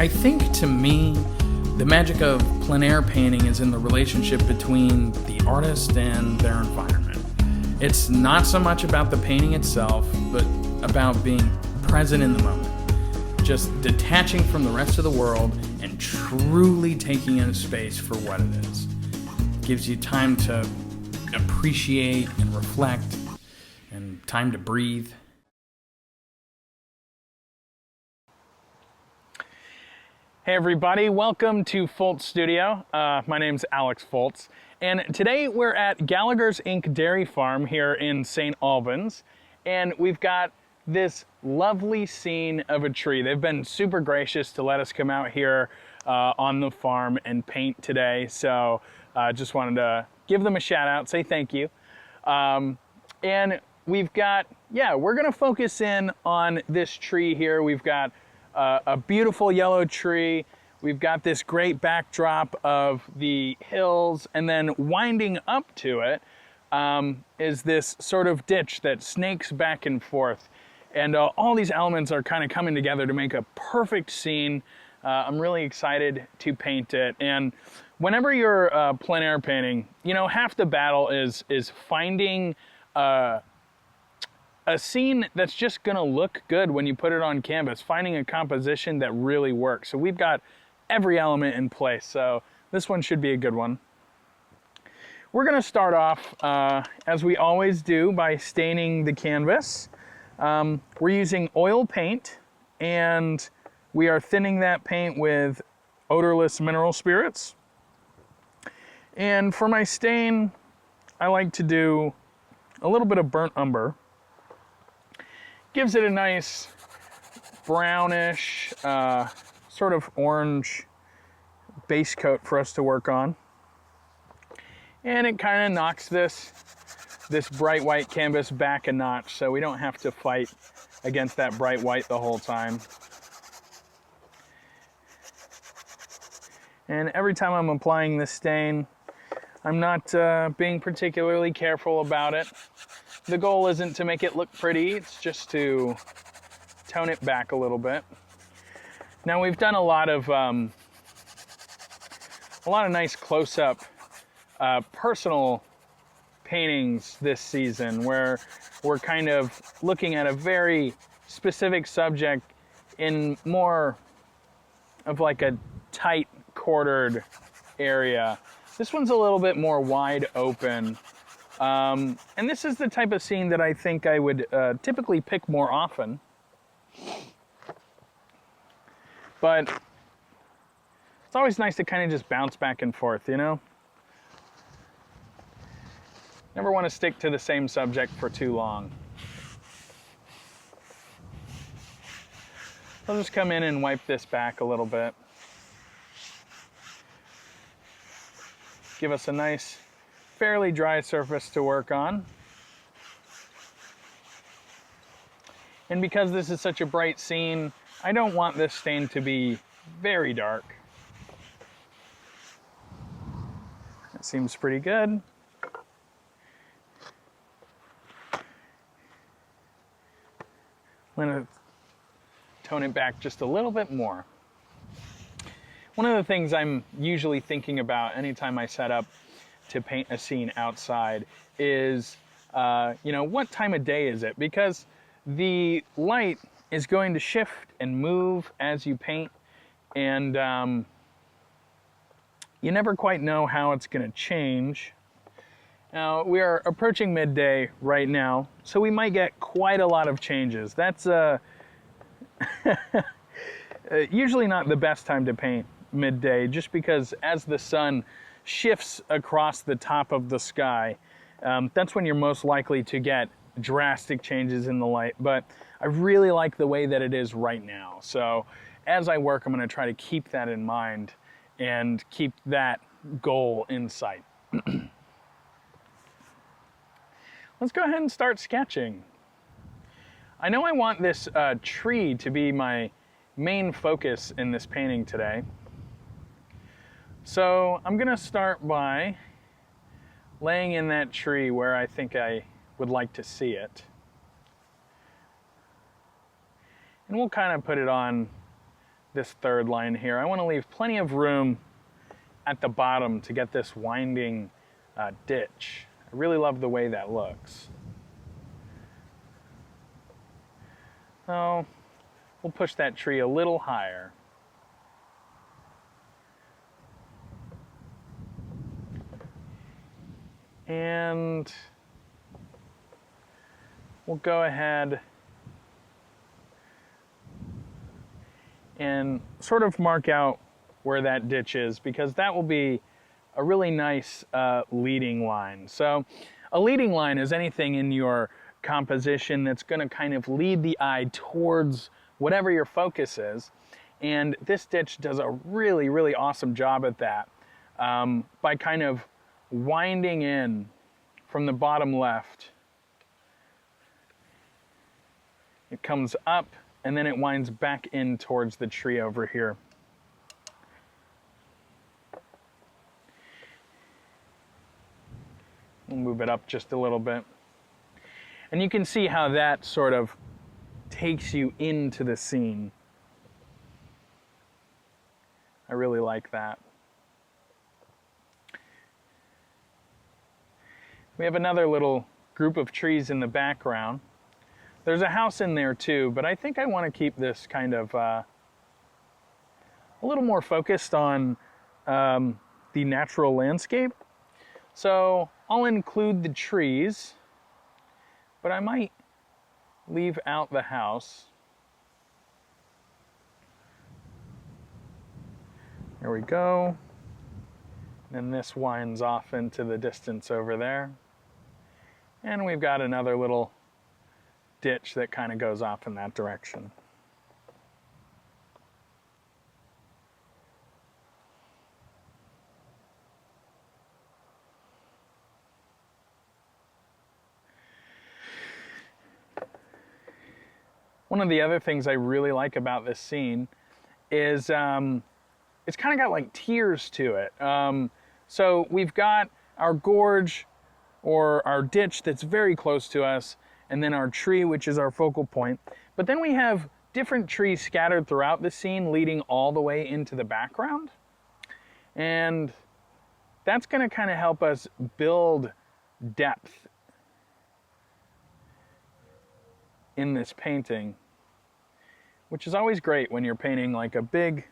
I think, to me, the magic of plein air painting is in the relationship between the artist and their environment. It's not so much about the painting itself, but about being present in the moment. Just detaching from the rest of the world and truly taking in a space for what it is. It gives you time to appreciate and reflect and time to breathe. Hey everybody, welcome to Foltz Studio. My name's Alex Foltz, and today we're at Gallagher's Inc. Dairy Farm here in St. Albans, and we've got this lovely scene of a tree. They've been super gracious to let us come out here on the farm and paint today, so just wanted to give them a shout out, say thank you. And we've got, we're gonna focus in on this tree here. We've got a beautiful yellow tree. We've got this great backdrop of the hills, and then winding up to it is this sort of ditch that snakes back and forth. And all these elements are kind of coming together to make a perfect scene. I'm really excited to paint it. And whenever you're plein air painting, you know, half the battle is finding a scene that's just gonna look good when you put it on canvas, finding a composition that really works. So we've got every element in place, so this one should be a good one. We're gonna start off, as we always do, by staining the canvas. We're using oil paint, and we are thinning that paint with odorless mineral spirits. And for my stain, I like to do a little bit of burnt umber. Gives it a nice brownish, sort of orange base coat for us to work on. And it kind of knocks this bright white canvas back a notch, so we don't have to fight against that bright white the whole time. And every time I'm applying this stain, I'm not being particularly careful about it. The goal isn't to make it look pretty, it's just to tone it back a little bit. Now we've done a lot of nice close-up personal paintings this season, where we're kind of looking at a very specific subject in more of like a tight quartered area. This one's a little bit more wide open. And this is the type of scene that I think I would typically pick more often. But it's always nice to kind of just bounce back and forth, you know? Never want to stick to the same subject for too long. I'll just come in and wipe this back a little bit. Give us a nice, fairly dry surface to work on. And because this is such a bright scene, I don't want this stain to be very dark. That seems pretty good. I'm going to tone it back just a little bit more. One of the things I'm usually thinking about anytime I set up to paint a scene outside is, what time of day is it? Because the light is going to shift and move as you paint, and you never quite know how it's going to change. Now, we are approaching midday right now, so we might get quite a lot of changes. That's usually not the best time to paint midday, just because as the sun shifts across the top of the sky, that's when you're most likely to get drastic changes in the light. But I really like the way that it is right now. So as I work, I'm going to try to keep that in mind and keep that goal in sight. Let's go ahead and start sketching. I know I want this tree to be my main focus in this painting today. So I'm going to start by laying in that tree where I think I would like to see it. And we'll kind of put it on this third line here. I want to leave plenty of room at the bottom to get this winding ditch. I really love the way that looks. So we'll push that tree a little higher. And we'll go ahead and sort of mark out where that ditch is, because that will be a really nice leading line. So a leading line is anything in your composition that's going to kind of lead the eye towards whatever your focus is. And this ditch does a really, really awesome job at that by kind of winding in from the bottom left. It comes up and then it winds back in towards the tree over here. We'll move it up just a little bit. And you can see how that sort of takes you into the scene. I really like that. We have another little group of trees in the background. There's a house in there too, but I think I want to keep this kind of a little more focused on the natural landscape. So I'll include the trees, but I might leave out the house. There we go. Then this winds off into the distance over there. And we've got another little ditch that kind of goes off in that direction. One of the other things I really like about this scene is it's kind of got like tiers to it. So we've got our gorge or our ditch that's very close to us, and then our tree, which is our focal point. But then we have different trees scattered throughout the scene, leading all the way into the background. And that's going to kind of help us build depth in this painting, which is always great when you're painting like a big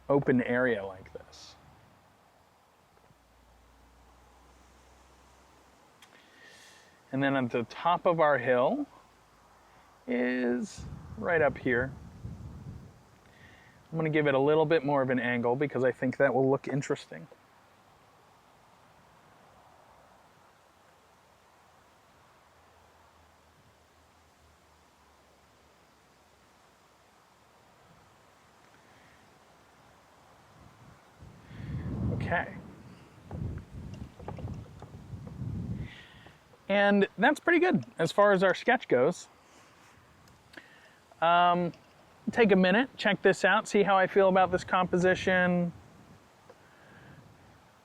open area like this. And then at the top of our hill is right up here. I'm going to give it a little bit more of an angle because I think that will look interesting. Okay. And that's pretty good as far as our sketch goes. Take a minute, check this out, see how I feel about this composition.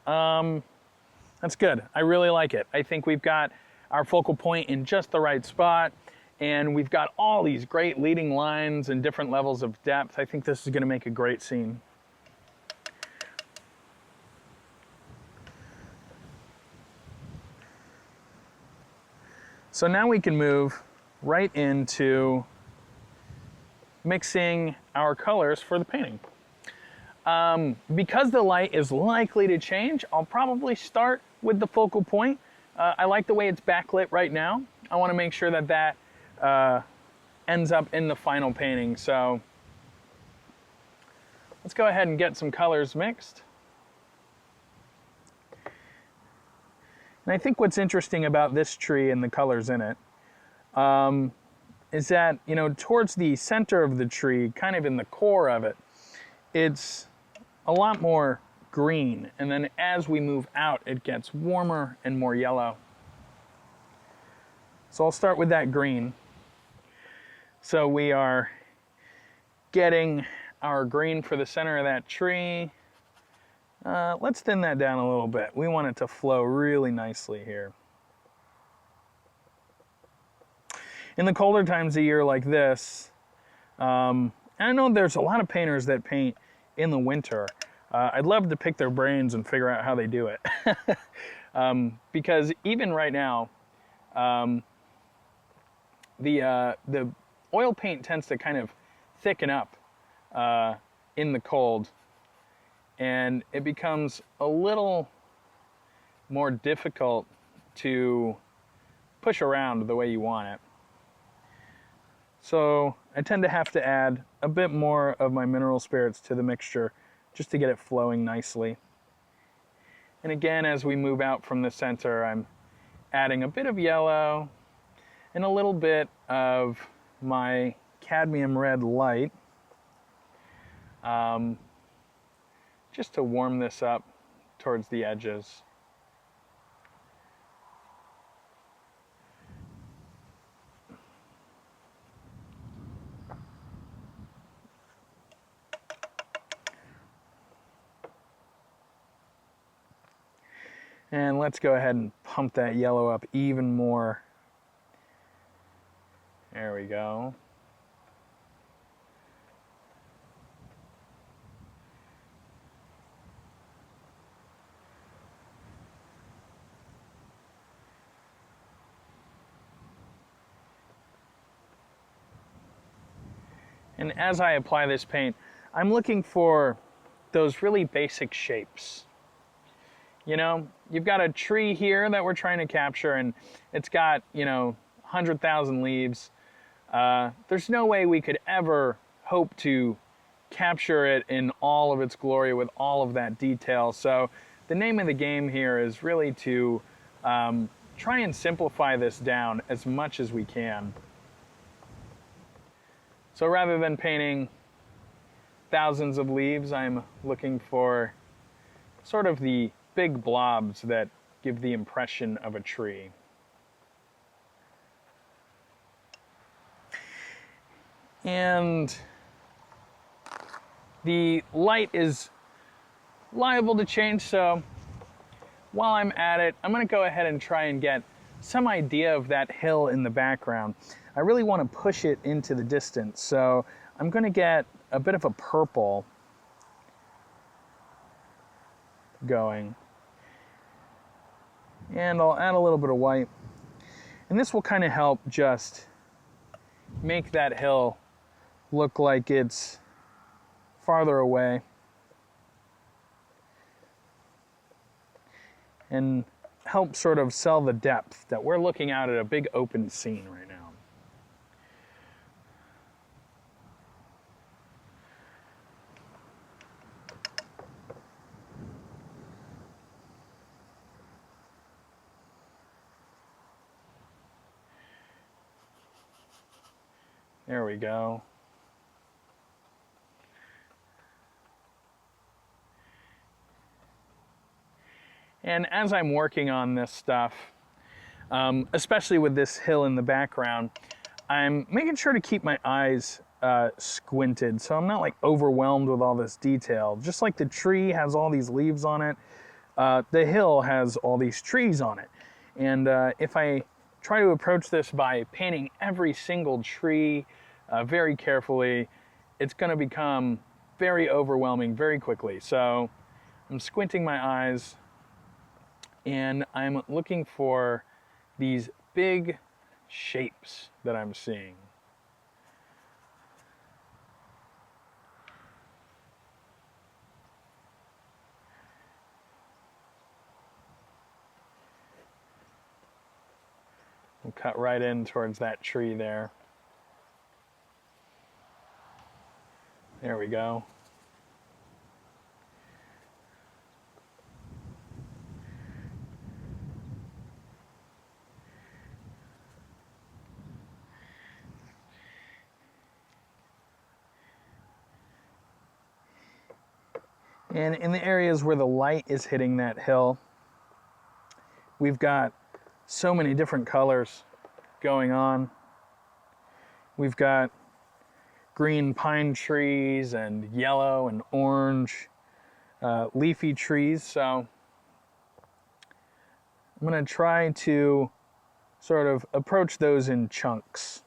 That's good. I really like it. I think we've got our focal point in just the right spot, and we've got all these great leading lines and different levels of depth. I think this is going to make a great scene. So now we can move right into mixing our colors for the painting. Because the light is likely to change, I'll probably start with the focal point. I like the way it's backlit right now. I want to make sure that that ends up in the final painting. So let's go ahead and get some colors mixed. And I think what's interesting about this tree and the colors in it is that, you know, towards the center of the tree, kind of in the core of it, it's a lot more green. And then as we move out, it gets warmer and more yellow. So I'll start with that green. So we are getting our green for the center of that tree. Let's thin that down a little bit. We want it to flow really nicely here. In the colder times of year like this, and And I know there's a lot of painters that paint in the winter. I'd love to pick their brains and figure out how they do it. Because even right now, the oil paint tends to kind of thicken up in the cold, and it becomes a little more difficult to push around the way you want it. So I tend to have to add a bit more of my mineral spirits to the mixture just to get it flowing nicely. And again, as we move out from the center, I'm adding a bit of yellow and a little bit of my cadmium red light, just to warm this up towards the edges. And let's go ahead and pump that yellow up even more. There we go. And as I apply this paint, I'm looking for those really basic shapes. You know, you've got a tree here that we're trying to capture, and it's got, 100,000 leaves. There's no way we could ever hope to capture it in all of its glory with all of that detail. So the name of the game here is really to try and simplify this down as much as we can. So rather than painting thousands of leaves, I'm looking for sort of the big blobs that give the impression of a tree. And the light is liable to change, so while I'm at it, I'm going to go ahead and try and get some idea of that hill in the background. I really want to push it into the distance, so I'm going to get a bit of a purple going. And I'll add a little bit of white. And this will kind of help just make that hill look like it's farther away. And help sort of sell the depth that we're looking out at a big open scene right now. There we go. And as I'm working on this stuff, especially with this hill in the background, I'm making sure to keep my eyes squinted so I'm not like overwhelmed with all this detail. Just like the tree has all these leaves on it, the hill has all these trees on it. And if I try to approach this by painting every single tree very carefully, it's going to become very overwhelming very quickly. So I'm squinting my eyes and I'm looking for these big shapes that I'm seeing. We'll cut right in towards that tree there. There we go. And in the areas where the light is hitting that hill, we've got so many different colors going on. We've got green pine trees and yellow and orange leafy trees. So I'm going to try to sort of approach those in chunks.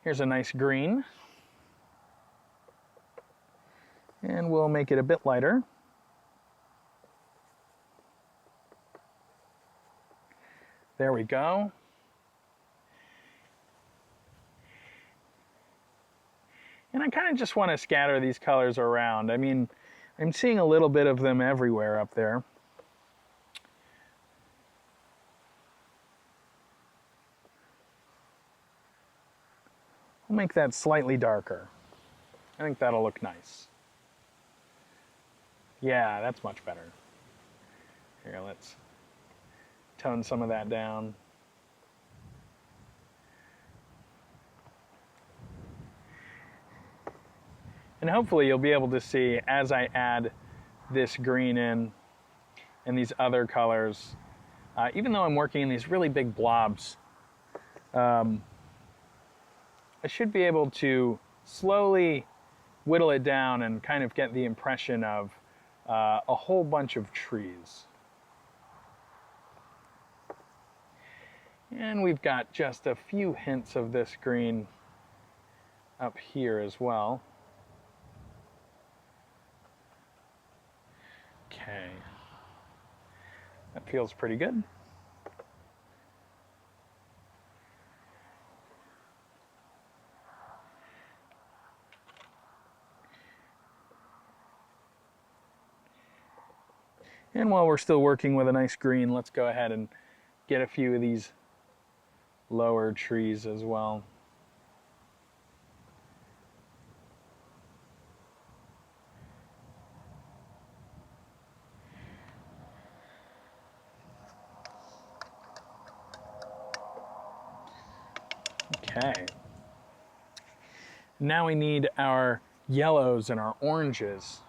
Here's a nice green. And we'll make it a bit lighter. There we go. And I kind of just want to scatter these colors around. I mean, I'm seeing a little bit of them everywhere up there. I'll make that slightly darker. I think that'll look nice. Yeah, that's much better. Here, let's tone some of that down. And hopefully you'll be able to see as I add this green in and these other colors, even though I'm working in these really big blobs, I should be able to slowly whittle it down and kind of get the impression of a whole bunch of trees. And we've got just a few hints of this green up here as well. Okay, that feels pretty good. And while we're still working with a nice green, let's go ahead and get a few of these lower trees as well. Okay. Now we need our yellows and our oranges.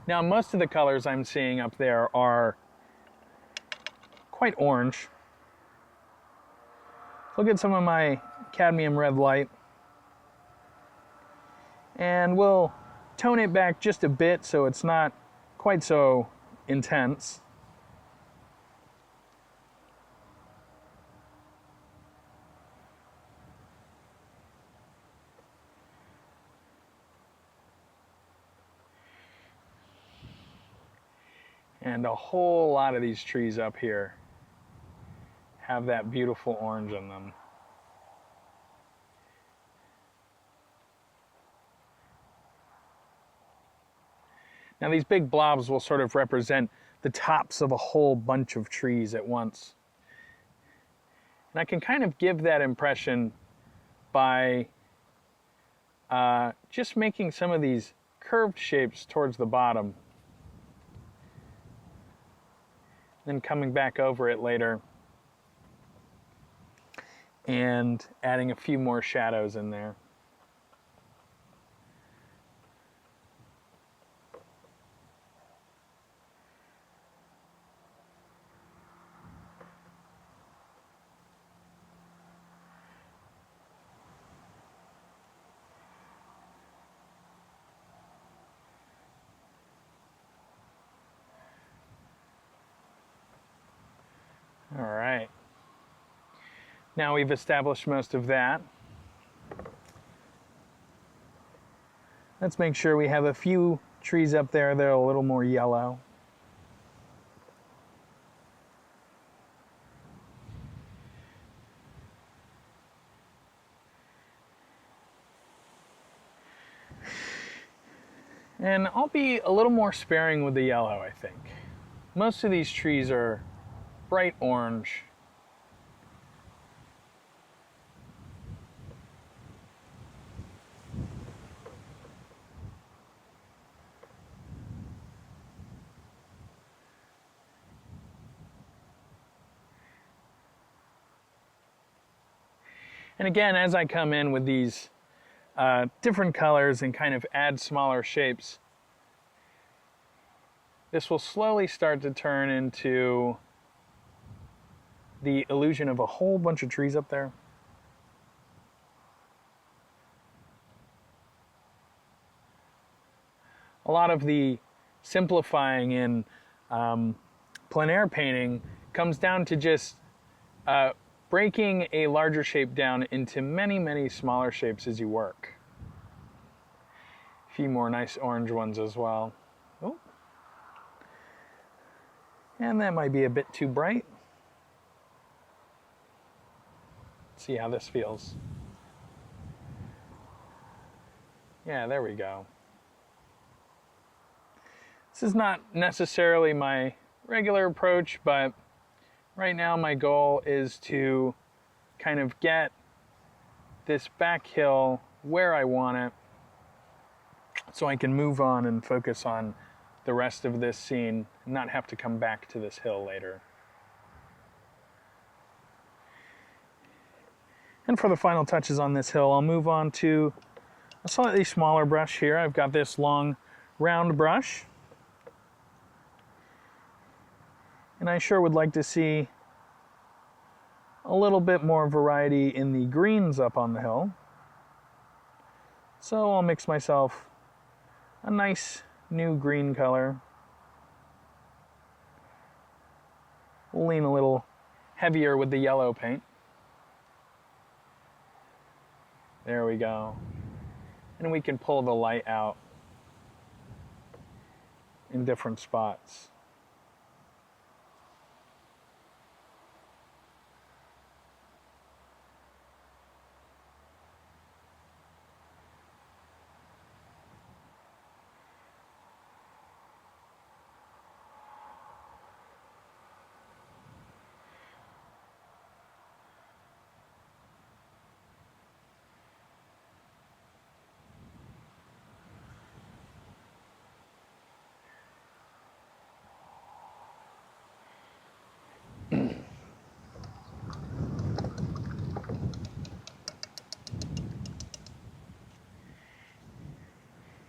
Now, most of the colors I'm seeing up there are quite orange. Look at some of my cadmium red light. And we'll tone it back just a bit so it's not quite so intense. And a whole lot of these trees up here have that beautiful orange in them. Now these big blobs will sort of represent the tops of a whole bunch of trees at once. And I can kind of give that impression by just making some of these curved shapes towards the bottom. Then coming back over it later and adding a few more shadows in there. All right. Now we've established most of that. Let's make sure we have a few trees up there that are a little more yellow. And I'll be a little more sparing with the yellow, I think. Most of these trees are bright orange. And again, as I come in with these different colors and kind of add smaller shapes, this will slowly start to turn into the illusion of a whole bunch of trees up there. A lot of the simplifying in plein air painting comes down to just breaking a larger shape down into many, many smaller shapes as you work. A few more nice orange ones as well. Oh. And that might be a bit too bright. Let's see how this feels. Yeah, there we go. This is not necessarily my regular approach, but right now my goal is to kind of get this back hill where I want it so I can move on and focus on the rest of this scene and not have to come back to this hill later. And for the final touches on this hill, I'll move on to a slightly smaller brush here. I've got this long round brush. And I sure would like to see a little bit more variety in the greens up on the hill. So I'll mix myself a nice new green color. We'll lean a little heavier with the yellow paint. There we go. And we can pull the light out in different spots.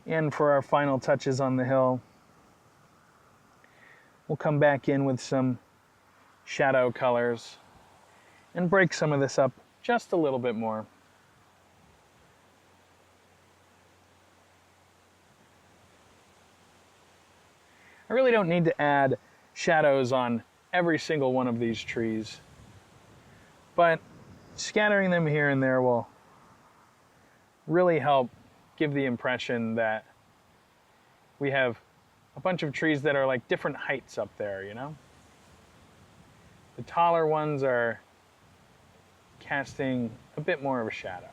And for our final touches on the hill, we'll come back in with some shadow colors and break some of this up just a little bit more. I really don't need to add shadows on every single one of these trees, but scattering them here and there will really help give the impression that we have a bunch of trees that are like different heights up there, you know? The taller ones are casting a bit more of a shadow.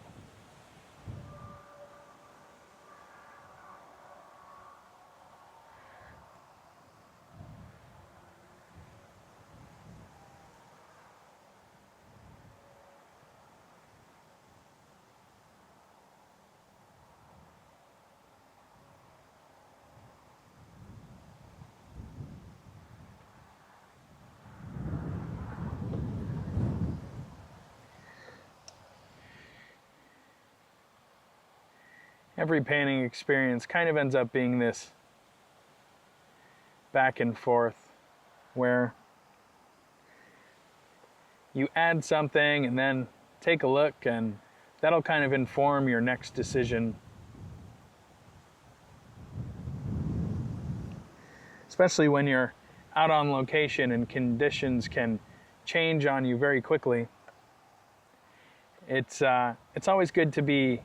Every painting experience kind of ends up being this back and forth where you add something and then take a look, and that'll kind of inform your next decision. Especially when you're out on location and conditions can change on you very quickly. It's always good to be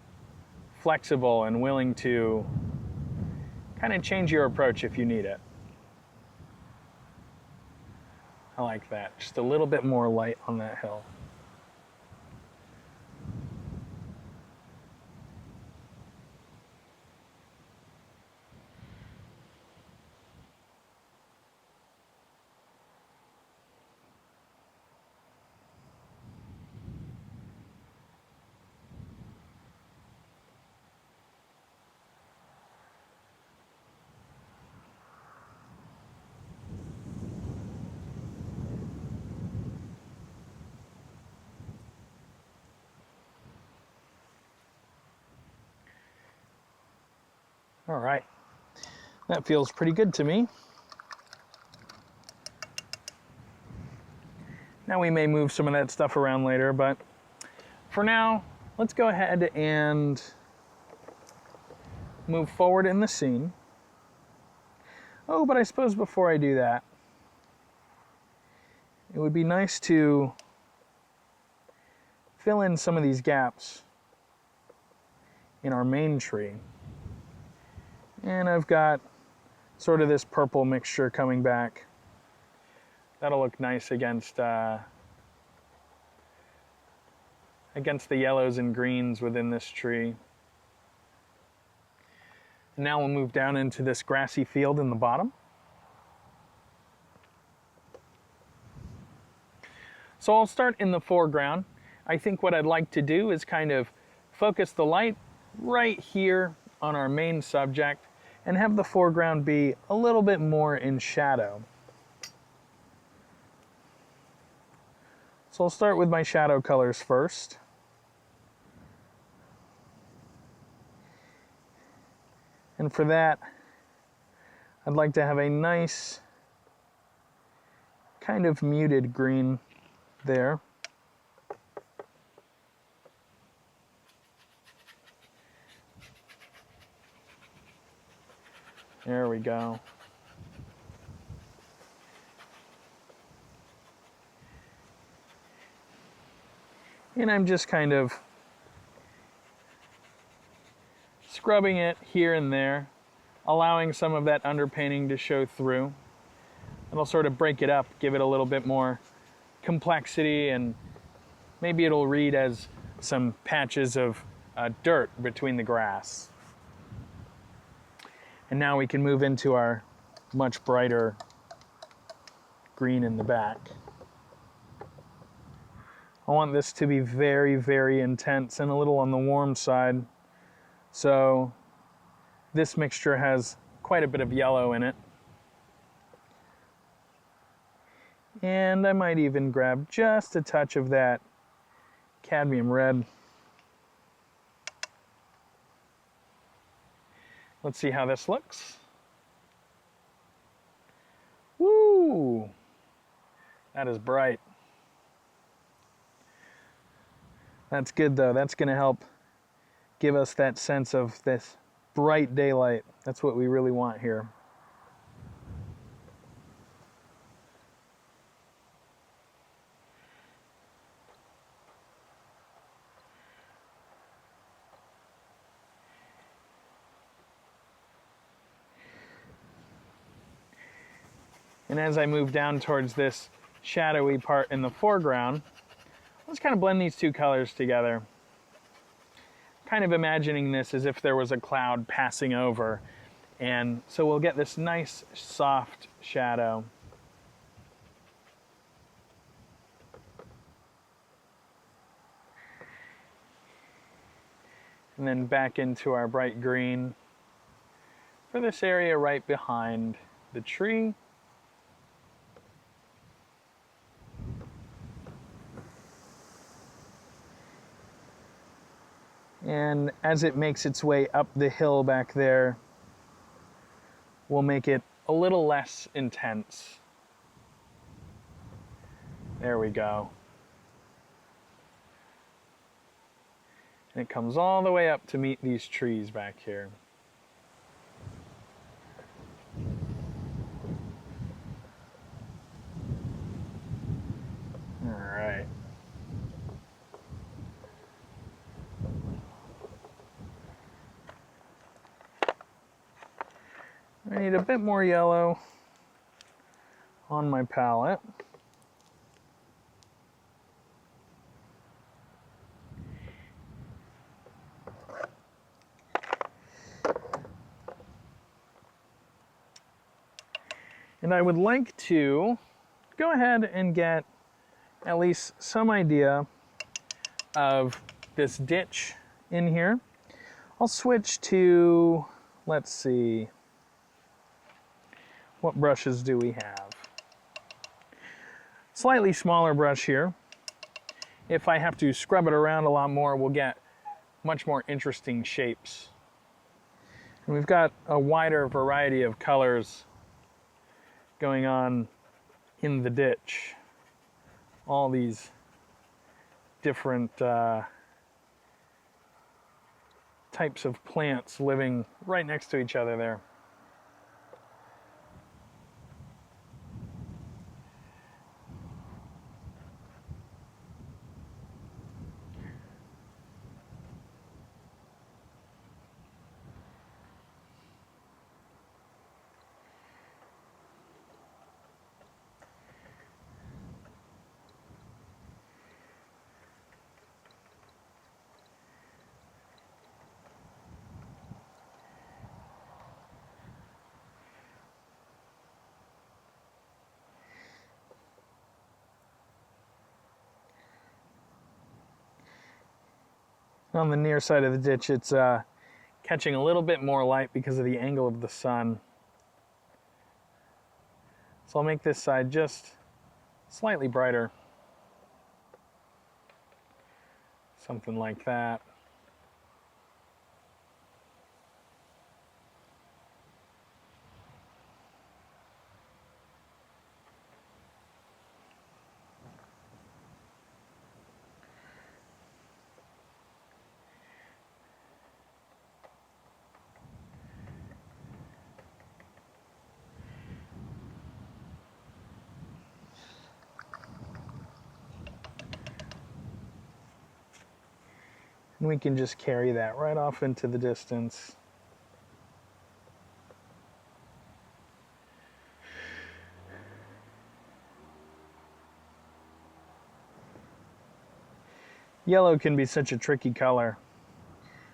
flexible and willing to kind of change your approach if you need it. I like that. Just a little bit more light on that hill. All right, that feels pretty good to me. Now we may move some of that stuff around later, but for now, let's go ahead and move forward in the scene. Oh, but I suppose before I do that, it would be nice to fill in some of these gaps in our main tree. And I've got sort of this purple mixture coming back. That'll look nice against the yellows and greens within this tree. And now we'll move down into this grassy field in the bottom. So I'll start in the foreground. I think what I'd like to do is kind of focus the light right here on our main subject and have the foreground be a little bit more in shadow. So I'll start with my shadow colors first. And for that, I'd like to have a nice kind of muted green there. There we go. And I'm just kind of scrubbing it here and there, allowing some of that underpainting to show through. It'll sort of break it up, give it a little bit more complexity, and maybe it'll read as some patches of dirt between the grass. And now we can move into our much brighter green in the back. I want this to be very, very intense and a little on the warm side. So this mixture has quite a bit of yellow in it. And I might even grab just a touch of that cadmium red. Let's see how this looks. Woo! That is bright. That's good though. That's going to help give us that sense of this bright daylight. That's what we really want here. And as I move down towards this shadowy part in the foreground, let's kind of blend these two colors together. Kind of imagining this as if there was a cloud passing over. And so we'll get this nice soft shadow. And then back into our bright green for this area right behind the tree. And as it makes its way up the hill back there, we'll make it a little less intense. There we go. And it comes all the way up to meet these trees back here. All right. I need a bit more yellow on my palette. And I would like to go ahead and get at least some idea of this ditch in here. I'll switch to, let's see, what brushes do we have? Slightly smaller brush here. If I have to scrub it around a lot more, we'll get much more interesting shapes. And we've got a wider variety of colors going on in the ditch. All these different types of plants living right next to each other there. On the near side of the ditch, it's catching a little bit more light because of the angle of the sun. So I'll make this side just slightly brighter. Something like that. And we can just carry that right off into the distance. Yellow can be such a tricky color.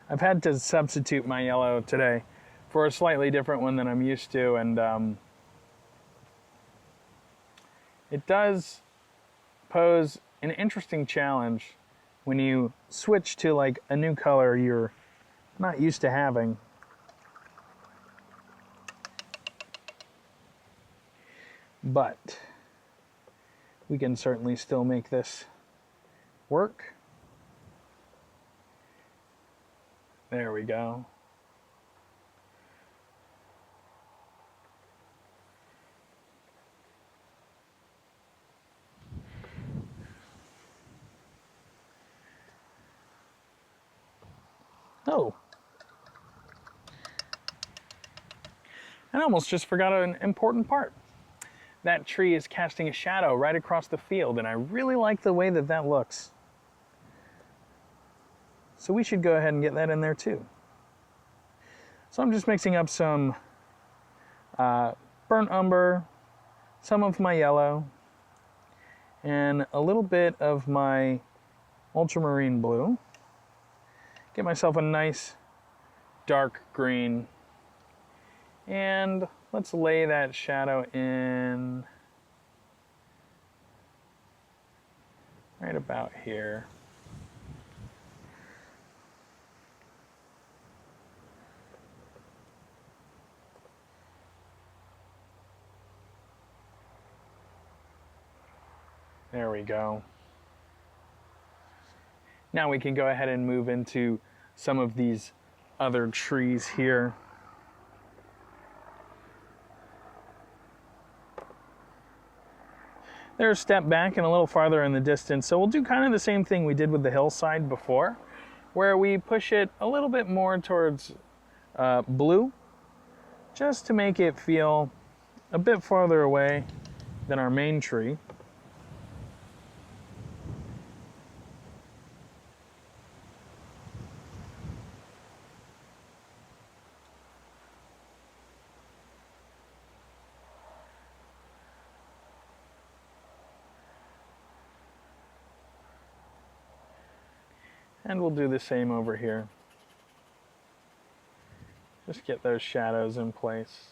I've had to substitute my yellow today for a slightly different one than I'm used to, and it does pose an interesting challenge when you switch to like a new color you're not used to having. But we can certainly still make this work. There we go. Oh. I almost just forgot an important part. That tree is casting a shadow right across the field, and I really like the way that that looks. So we should go ahead and get that in there too. So I'm just mixing up some burnt umber, some of my yellow, and a little bit of my ultramarine blue. Get myself a nice dark green, and let's lay that shadow in right about here. There we go. Now we can go ahead and move into some of these other trees here. They're a step back and a little farther in the distance, so we'll do kind of the same thing we did with the hillside before, where we push it a little bit more towards blue, just to make it feel a bit farther away than our main tree. And we'll do the same over here. Just get those shadows in place.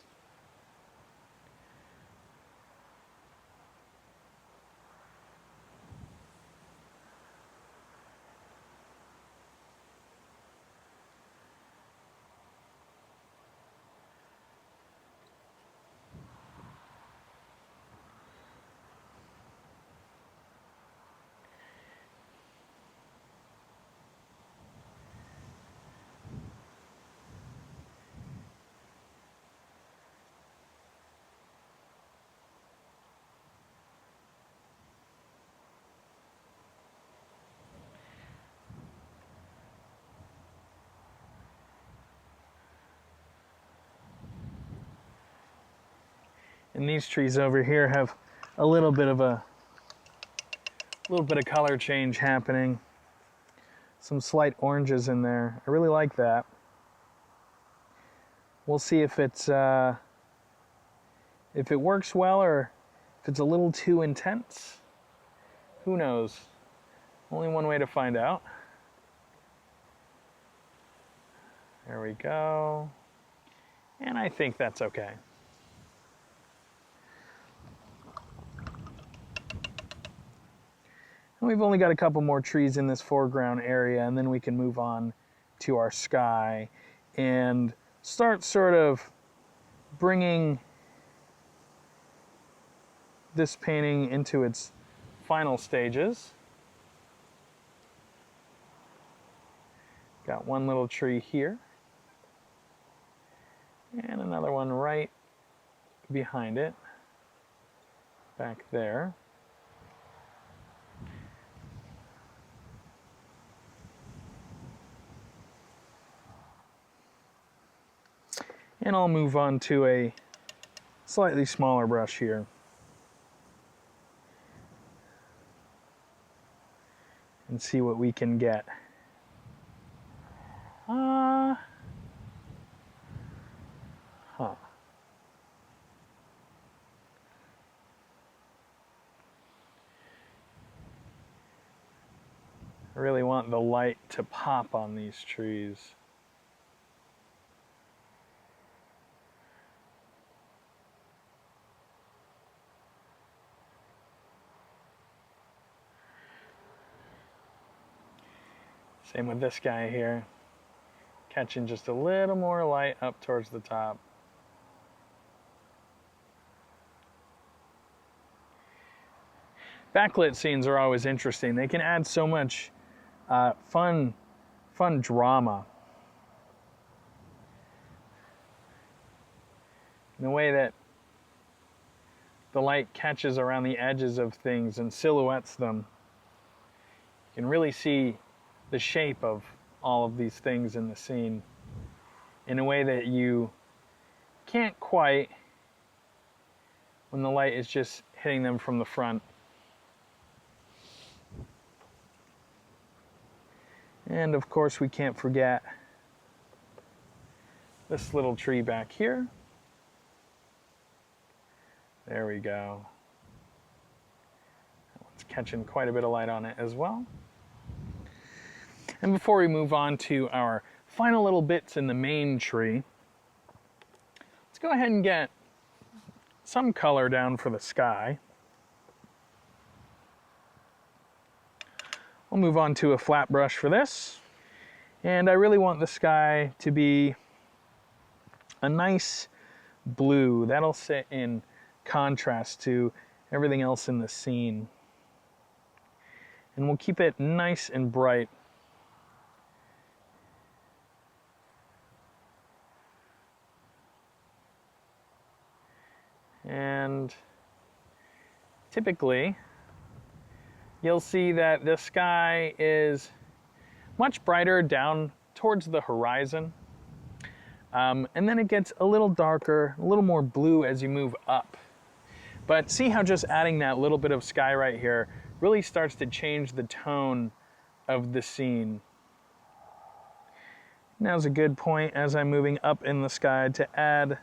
And these trees over here have a little bit of color change happening. Some slight oranges in there. I really like that. We'll see if it's if it works well or if it's a little too intense. Who knows? Only one way to find out. There we go. And I think that's okay. And we've only got a couple more trees in this foreground area, and then we can move on to our sky and start sort of bringing this painting into its final stages. Got one little tree here and another one right behind it, back there. And I'll move on to a slightly smaller brush here. And see what we can get. I really want the light to pop on these trees. Same with this guy here, catching just a little more light up towards the top. Backlit scenes are always interesting. They can add so much fun drama. In the way that the light catches around the edges of things and silhouettes them, you can really see the shape of all of these things in the scene in a way that you can't quite when the light is just hitting them from the front. And of course we can't forget this little tree back here. There we go. That one's catching quite a bit of light on it as well. And before we move on to our final little bits in the main tree, let's go ahead and get some color down for the sky. We'll move on to a flat brush for this. And I really want the sky to be a nice blue. That'll sit in contrast to everything else in the scene. And we'll keep it nice and bright. And typically, you'll see that the sky is much brighter down towards the horizon. And then it gets a little darker, a little more blue as you move up. But see how just adding that little bit of sky right here really starts to change the tone of the scene. Now's a good point as I'm moving up in the sky to add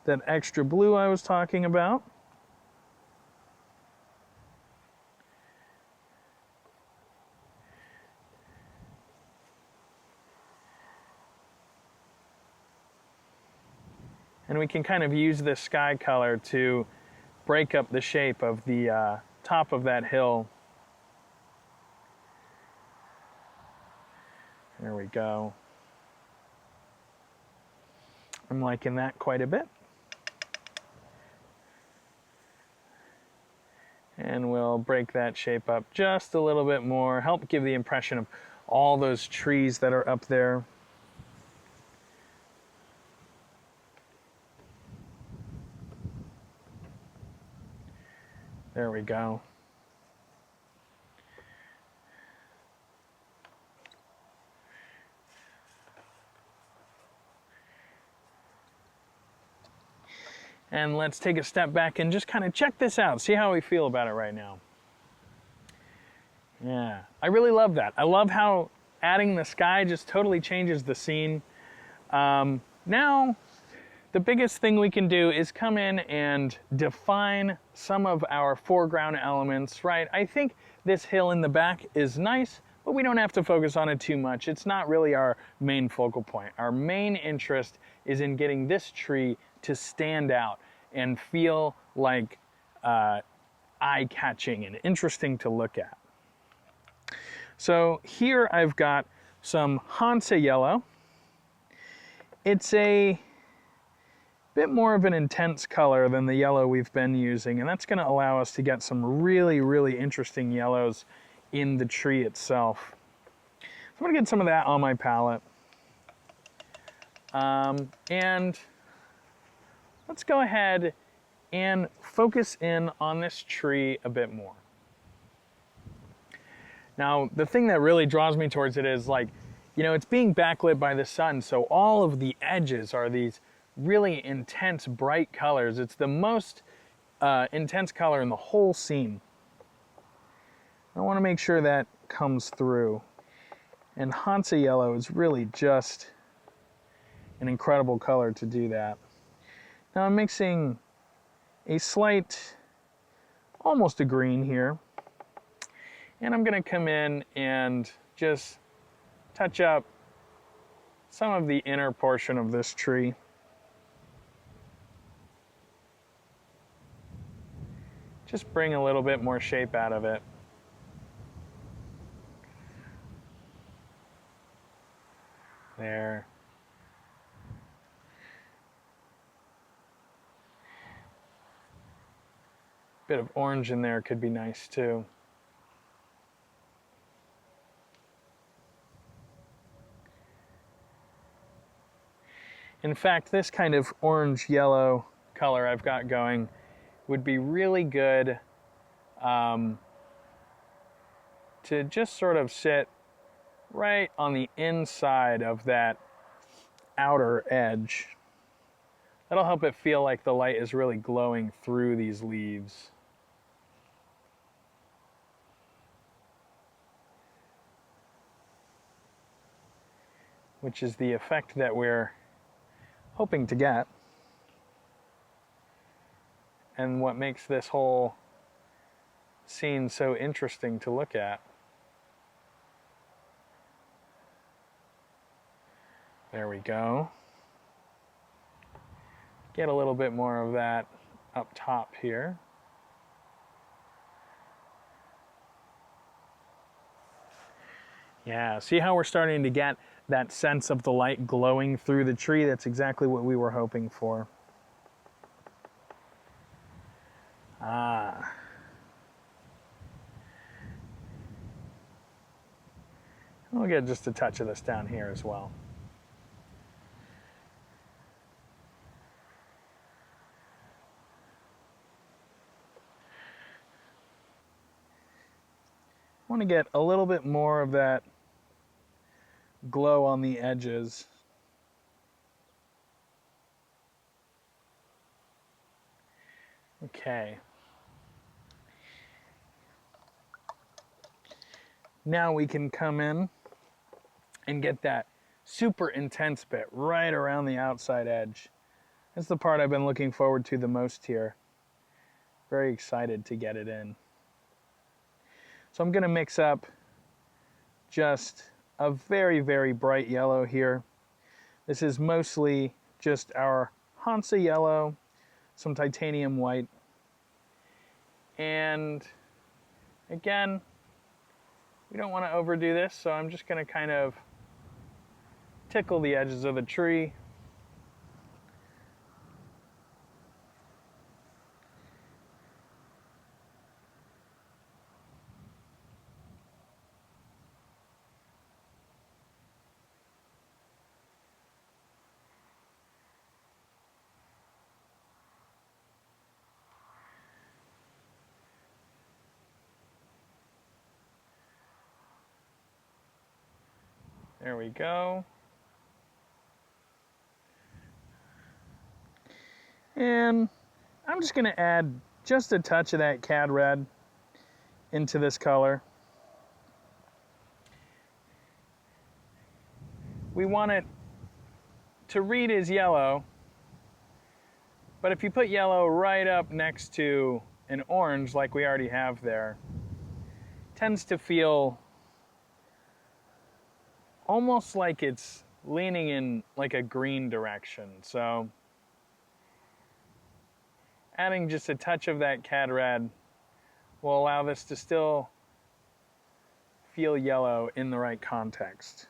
that extra blue I was talking about. And we can kind of use this sky color to break up the shape of the top of that hill. There we go. I'm liking that quite a bit. And we'll break that shape up just a little bit more, help give the impression of all those trees that are up there. There we go. And let's take a step back and just kind of check this out, see how we feel about it right now. Yeah, I really love that. I love how adding the sky just totally changes the scene. Now, the biggest thing we can do is come in and define some of our foreground elements, right? I think this hill in the back is nice, but we don't have to focus on it too much. It's not really our main focal point. Our main interest is in getting this tree to stand out and feel like eye-catching and interesting to look at. So here I've got some Hansa yellow. It's a bit more of an intense color than the yellow we've been using, and that's going to allow us to get some really, really interesting yellows in the tree itself. So I'm going to get some of that on my palette. And let's go ahead and focus in on this tree a bit more. Now, the thing that really draws me towards it is, like, you know, it's being backlit by the sun, so all of the edges are these really intense, bright colors. It's the most intense color in the whole scene. I want to make sure that comes through. And Hansa yellow is really just an incredible color to do that. Now I'm mixing a slight, almost a green here. And I'm going to come in and just touch up some of the inner portion of this tree. Just bring a little bit more shape out of it. There. Bit of orange in there could be nice too. In fact, this kind of orange-yellow color I've got going would be really good to just sort of sit right on the inside of that outer edge. That'll help it feel like the light is really glowing through these leaves. Which is the effect that we're hoping to get, and what makes this whole scene so interesting to look at. There we go. Get a little bit more of that up top here. Yeah, see how we're starting to get that sense of the light glowing through the tree? That's exactly what we were hoping for. Ah. We'll get just a touch of this down here as well. I want to get a little bit more of that glow on the edges. Okay. Now we can come in and get that super intense bit right around the outside edge. That's the part I've been looking forward to the most here. Very excited to get it in. So I'm going to mix up just a very, very bright yellow here. This is mostly just our Hansa yellow, some titanium white, and again, we don't want to overdo this, so I'm just going to kind of tickle the edges of the tree. There we go. And I'm just going to add just a touch of that cad red into this color. We want it to read as yellow, but if you put yellow right up next to an orange like we already have there, it tends to feel almost like it's leaning in like a green direction. So adding just a touch of that cad red will allow this to still feel yellow in the right context.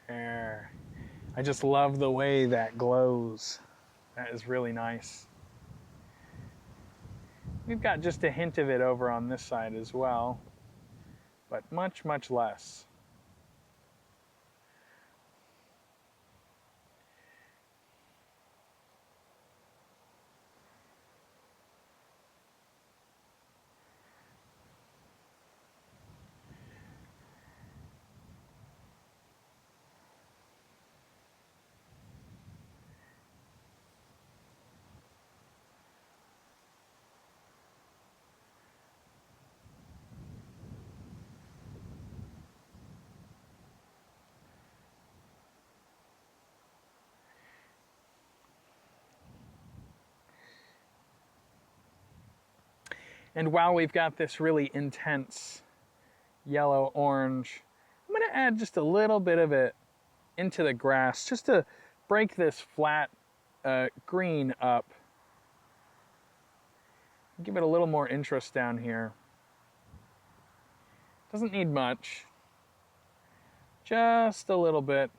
There. I just love the way that glows. That is really nice. We've got just a hint of it over on this side as well, but much, much less. And while we've got this really intense yellow-orange, I'm going to add just a little bit of it into the grass just to break this flat green up. Give it a little more interest down here. Doesn't need much. Just a little bit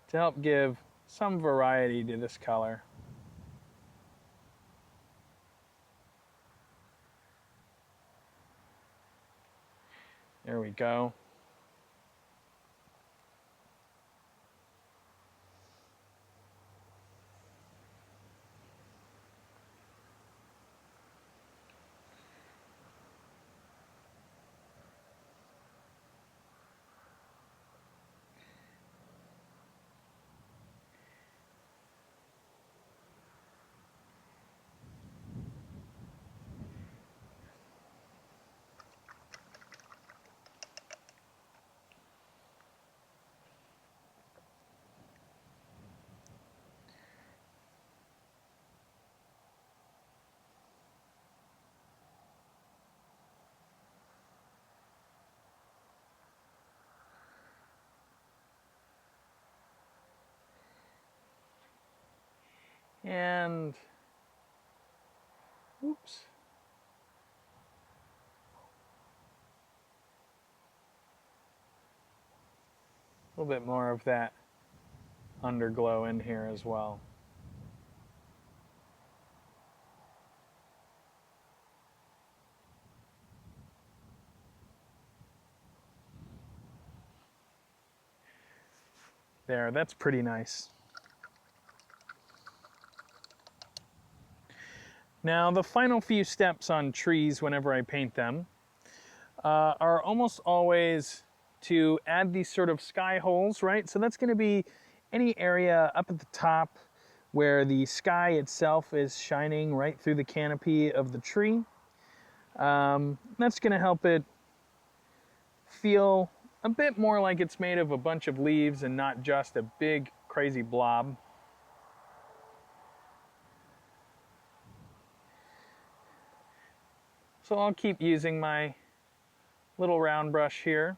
to help give some variety to this color. There we go. And, oops. A little bit more of that underglow in here as well. There, that's pretty nice. Now, the final few steps on trees whenever I paint them are almost always to add these sort of sky holes, right? So that's going to be any area up at the top where the sky itself is shining right through the canopy of the tree. That's going to help it feel a bit more like it's made of a bunch of leaves and not just a big, crazy blob. So I'll keep using my little round brush here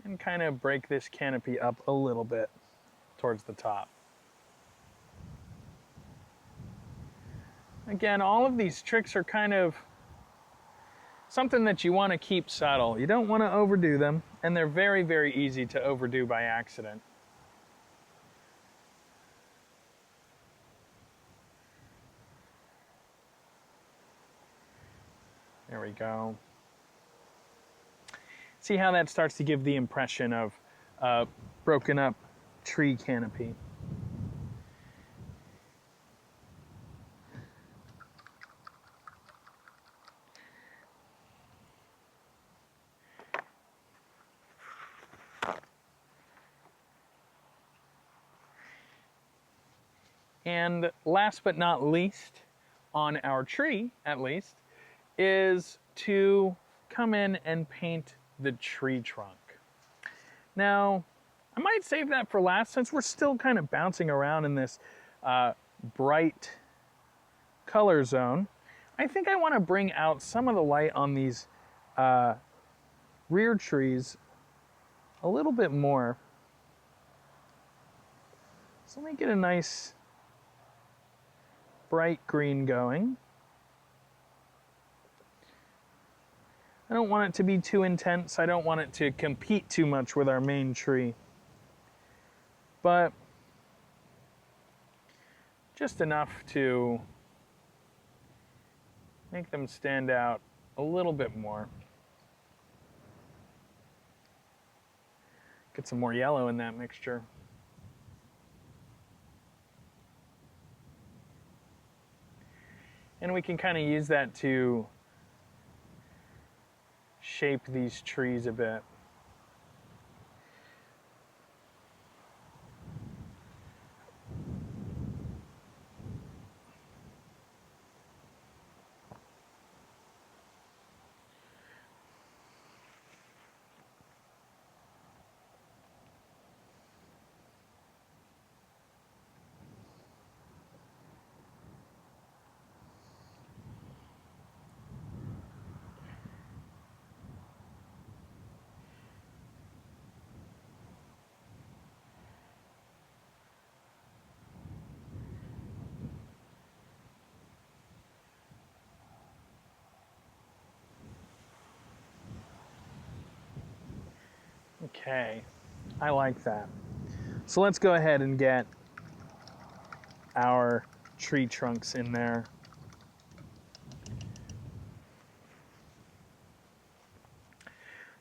and kind of break this canopy up a little bit towards the top. Again, all of these tricks are kind of something that you want to keep subtle. You don't want to overdo them, and they're very, very easy to overdo by accident. There we go. See how that starts to give the impression of broken up tree canopy. And last but not least, on our tree at least, is to come in and paint the tree trunk. Now, I might save that for last since we're still kind of bouncing around in this bright color zone. I think I want to bring out some of the light on these rear trees a little bit more. So let me get a nice bright green going. I don't want it to be too intense. I don't want it to compete too much with our main tree. But just enough to make them stand out a little bit more. Get some more yellow in that mixture. And we can kind of use that to shape these trees a bit. Okay, I like that. So let's go ahead and get our tree trunks in there.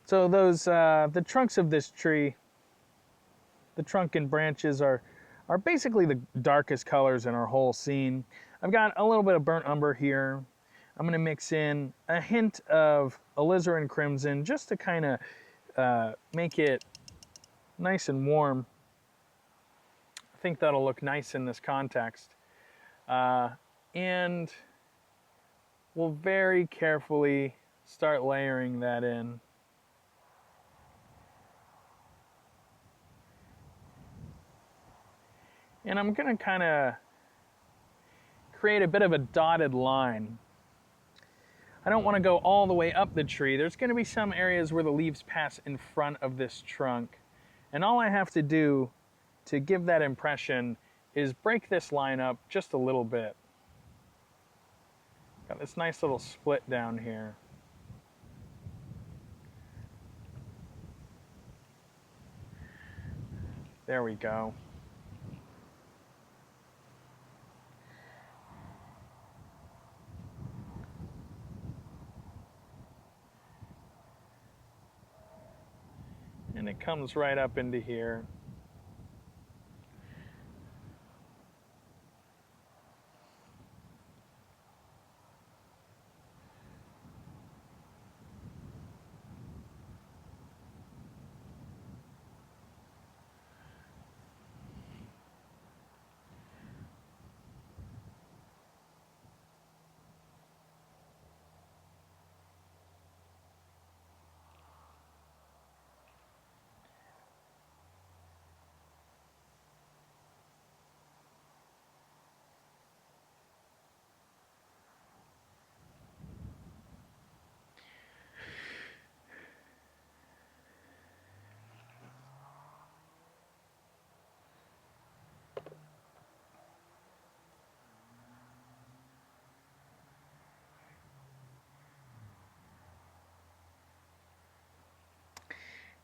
So those, the trunks of this tree, the trunk and branches are basically the darkest colors in our whole scene. I've got a little bit of burnt umber here. I'm gonna mix in a hint of alizarin crimson just to kind of make it nice and warm. I think that'll look nice in this context. And we'll very carefully start layering that in. And I'm gonna kind of create a bit of a dotted line. I don't want to go all the way up the tree. There's going to be some areas where the leaves pass in front of this trunk. And all I have to do to give that impression is break this line up just a little bit. Got this nice little split down here. There we go. And it comes right up into here.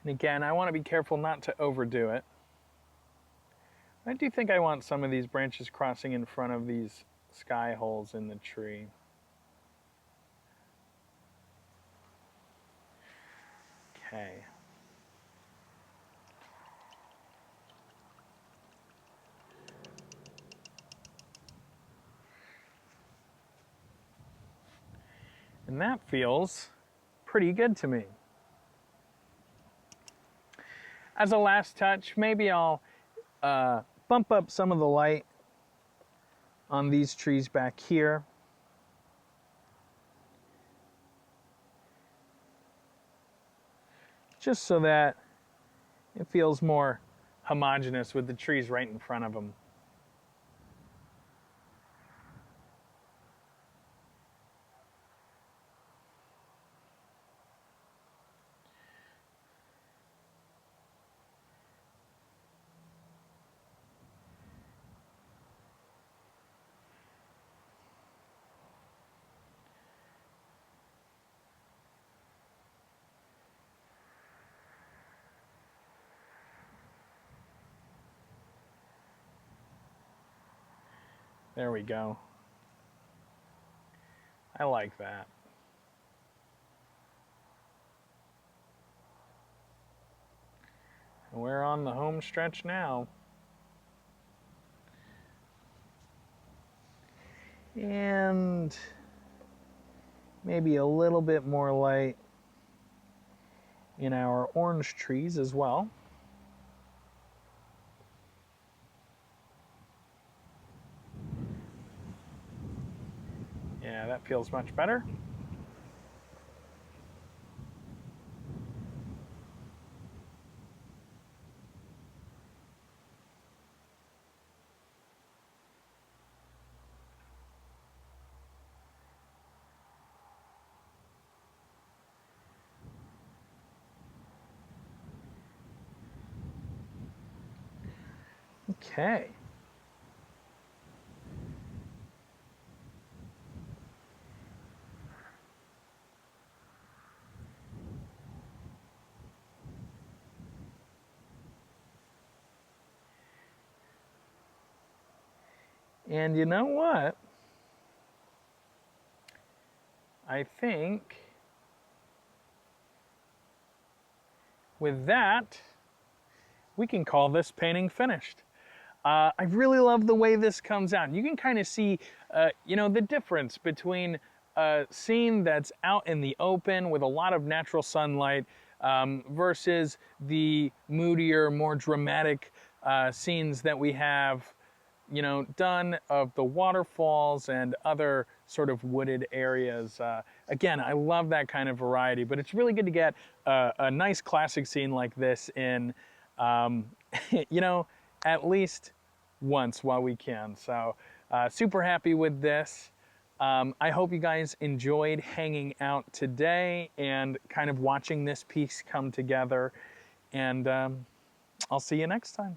And again, I want to be careful not to overdo it. I do think I want some of these branches crossing in front of these sky holes in the tree. Okay. And that feels pretty good to me. As a last touch, maybe I'll bump up some of the light on these trees back here. just so that it feels more homogeneous with the trees right in front of them. There we go. I like that. We're on the home stretch now. And maybe a little bit more light in our orange trees as well. Yeah, that feels much better. Okay. And you know what? I think with that, we can call this painting finished. I really love the way this comes out. You can kind of see, the difference between a scene that's out in the open with a lot of natural sunlight versus the moodier, more dramatic scenes that we have, done of the waterfalls and other sort of wooded areas. Again, I love that kind of variety, but it's really good to get a nice classic scene like this in, at least once while we can. So super happy with this. I hope you guys enjoyed hanging out today and kind of watching this piece come together. And I'll see you next time.